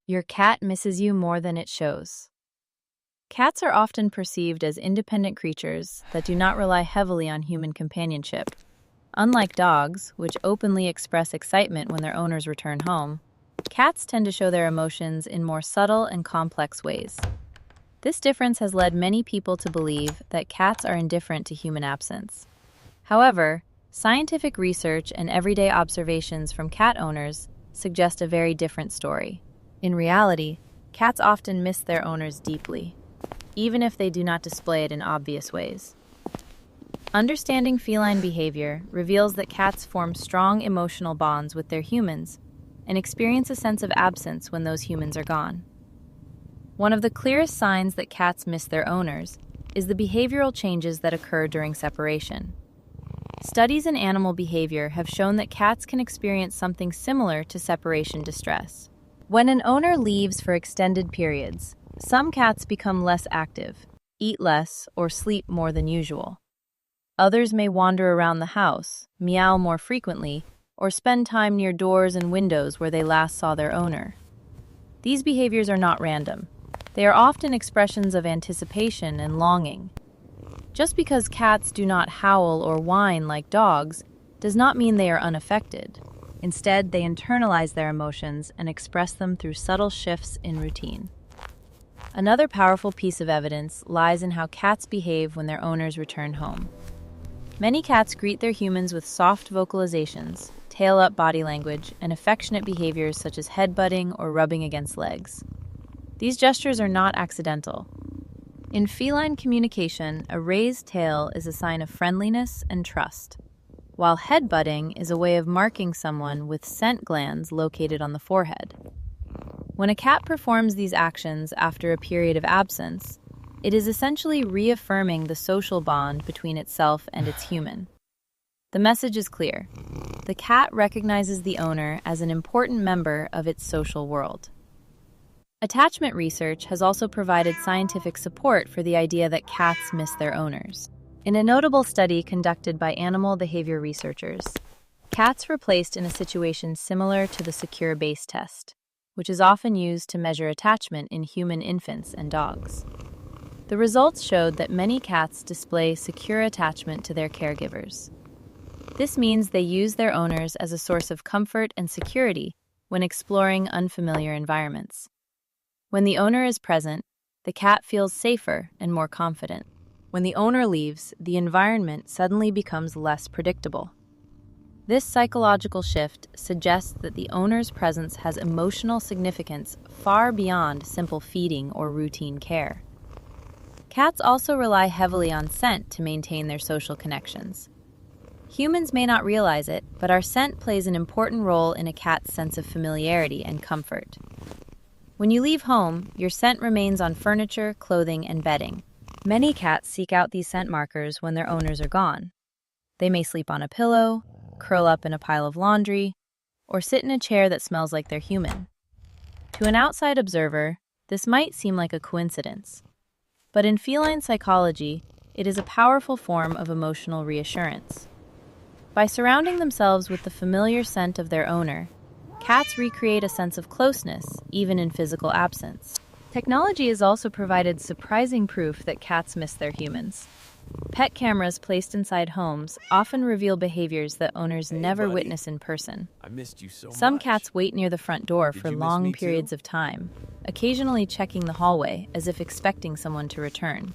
Your cat misses you more than it shows. Cats are often perceived as independent creatures that do not rely heavily on human companionship. Unlike dogs, which openly express excitement when their owners return home, cats tend to show their emotions in more subtle and complex ways. This difference has led many people to believe that cats are indifferent to human absence. However, scientific research and everyday observations from cat owners suggest a very different story. In reality, cats often miss their owners deeply, even if they do not display it in obvious ways. Understanding feline behavior reveals that cats form strong emotional bonds with their humans and experience a sense of absence when those humans are gone. One of the clearest signs that cats miss their owners is the behavioral changes that occur during separation. Studies in animal behavior have shown that cats can experience something similar to separation distress. When an owner leaves for extended periods, some cats become less active, eat less, or sleep more than usual. Others may wander around the house, meow more frequently, or spend time near doors and windows where they last saw their owner. These behaviors are not random. They are often expressions of anticipation and longing. Just because cats do not howl or whine like dogs does not mean they are unaffected. Instead, they internalize their emotions and express them through subtle shifts in routine. Another powerful piece of evidence lies in how cats behave when their owners return home. Many cats greet their humans with soft vocalizations, tail-up body language, and affectionate behaviors such as headbutting or rubbing against legs. These gestures are not accidental. In feline communication, a raised tail is a sign of friendliness and trust, while headbutting is a way of marking someone with scent glands located on the forehead. When a cat performs these actions after a period of absence, it is essentially reaffirming the social bond between itself and its human. The message is clear. The cat recognizes the owner as an important member of its social world. Attachment research has also provided scientific support for the idea that cats miss their owners. In a notable study conducted by animal behavior researchers, cats were placed in a situation similar to the secure base test, which is often used to measure attachment in human infants and dogs. The results showed that many cats display secure attachment to their caregivers. This means they use their owners as a source of comfort and security when exploring unfamiliar environments. When the owner is present, the cat feels safer and more confident. When the owner leaves, the environment suddenly becomes less predictable. This psychological shift suggests that the owner's presence has emotional significance far beyond simple feeding or routine care. Cats also rely heavily on scent to maintain their social connections. Humans may not realize it, but our scent plays an important role in a cat's sense of familiarity and comfort. When you leave home, your scent remains on furniture, clothing, and bedding. Many cats seek out these scent markers when their owners are gone. They may sleep on a pillow, curl up in a pile of laundry, or sit in a chair that smells like their human. To an outside observer, this might seem like a coincidence. But in feline psychology, it is a powerful form of emotional reassurance. By surrounding themselves with the familiar scent of their owner, cats recreate a sense of closeness, even in physical absence. Technology has also provided surprising proof that cats miss their humans. Pet cameras placed inside homes often reveal behaviors that owners never witness in person. I missed you so Some much. cats wait near the front door Did for you miss long me too? periods of time, occasionally checking the hallway as if expecting someone to return.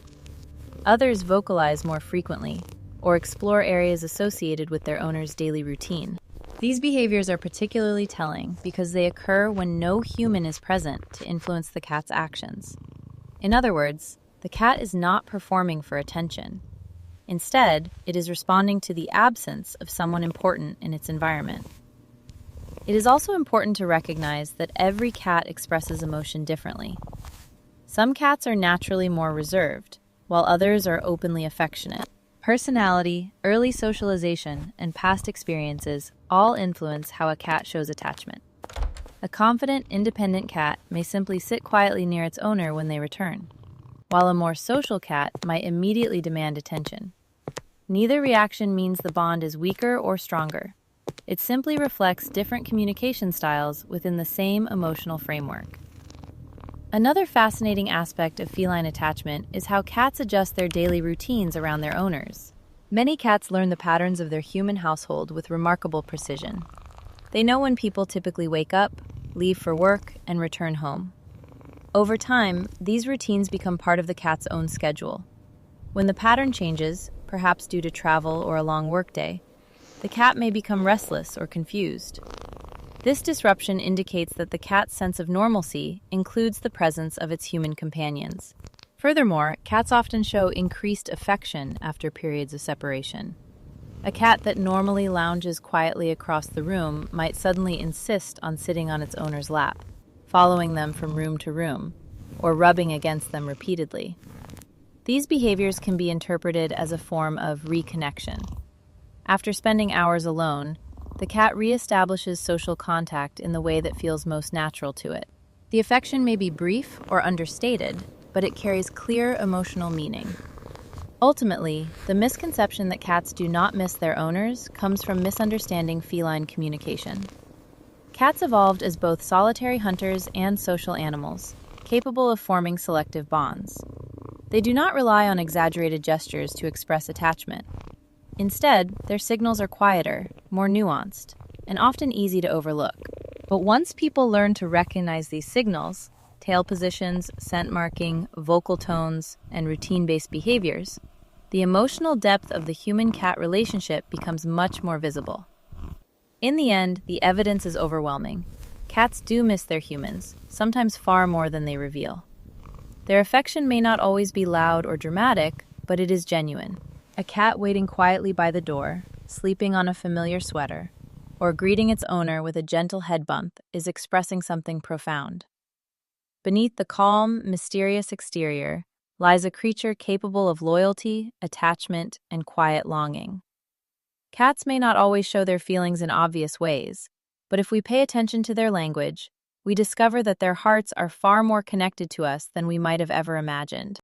Others vocalize more frequently or explore areas associated with their owner's daily routine. These behaviors are particularly telling because they occur when no human is present to influence the cat's actions. In other words, the cat is not performing for attention. Instead, it is responding to the absence of someone important in its environment. It is also important to recognize that every cat expresses emotion differently. Some cats are naturally more reserved, while others are openly affectionate. Personality, early socialization, and past experiences all influence how a cat shows attachment. A confident, independent cat may simply sit quietly near its owner when they return, while a more social cat might immediately demand attention. Neither reaction means the bond is weaker or stronger. It simply reflects different communication styles within the same emotional framework. Another fascinating aspect of feline attachment is how cats adjust their daily routines around their owners. Many cats learn the patterns of their human household with remarkable precision. They know when people typically wake up, leave for work, and return home. Over time, these routines become part of the cat's own schedule. When the pattern changes, perhaps due to travel or a long workday, the cat may become restless or confused. This disruption indicates that the cat's sense of normalcy includes the presence of its human companions. Furthermore, cats often show increased affection after periods of separation. A cat that normally lounges quietly across the room might suddenly insist on sitting on its owner's lap, following them from room to room, or rubbing against them repeatedly. These behaviors can be interpreted as a form of reconnection. After spending hours alone, the cat reestablishes social contact in the way that feels most natural to it. The affection may be brief or understated, but it carries clear emotional meaning. Ultimately, the misconception that cats do not miss their owners comes from misunderstanding feline communication. Cats evolved as both solitary hunters and social animals, capable of forming selective bonds. They do not rely on exaggerated gestures to express attachment. Instead, their signals are quieter, more nuanced, and often easy to overlook. But once people learn to recognize these signals, tail positions, scent marking, vocal tones, and routine-based behaviors, the emotional depth of the human-cat relationship becomes much more visible. In the end, the evidence is overwhelming. Cats do miss their humans, sometimes far more than they reveal. Their affection may not always be loud or dramatic, but it is genuine. A cat waiting quietly by the door, sleeping on a familiar sweater, or greeting its owner with a gentle head bump is expressing something profound. Beneath the calm, mysterious exterior lies a creature capable of loyalty, attachment, and quiet longing. Cats may not always show their feelings in obvious ways, but if we pay attention to their language, we discover that their hearts are far more connected to us than we might have ever imagined.